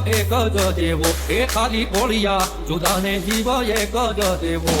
એક જ દેવો એ ખાલી કોળિયા જુદાને જીવ એક જ દેવો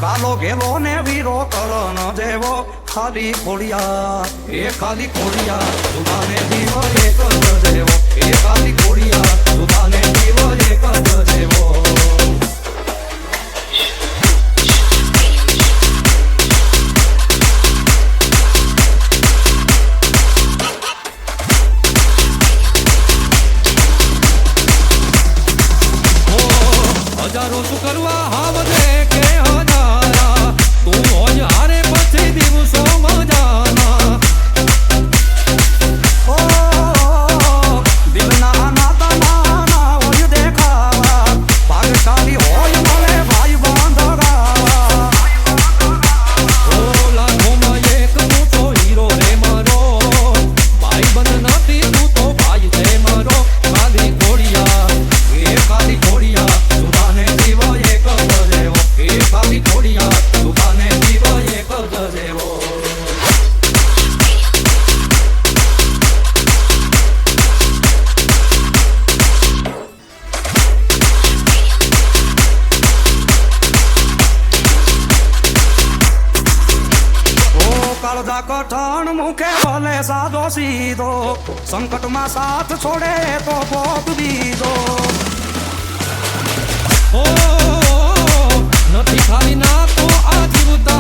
કાલો ઘેલો ને વીરો કલન જેવો ખાલી કોળિયા એ ખાલી કોળિયા જુદાને જીવ એક જ જેવો એ ખાલી કોળિયા જુદાને જીવ એક જ જેવો હજારો શું કરવા હાવજે કે હજારા તું હોજ હારે પછી દિવસો મજાના દિલના નાતા નાના હોય દેખાવા ભાગશાળી હોય મને ભાઈ બાંધવા લાખોમાં એક તું તો હીરો રે મારો ભાઈ બંધ નથી તું તો ભાઈ છે મારો ખાલી ઘોડિયા એ ખાલી ઘોડિયા જુદાને જીવ એક જ દેવો એ ખાલી ઘોડિયા જુદાને જીવ એક જ દેવો કાળજા કઠણ મુખે ભલે સાદો સીધો સંકટમાં સાથ છોડે તો ભોગ દીધો નથી ખાલી ના તો આ જીવતા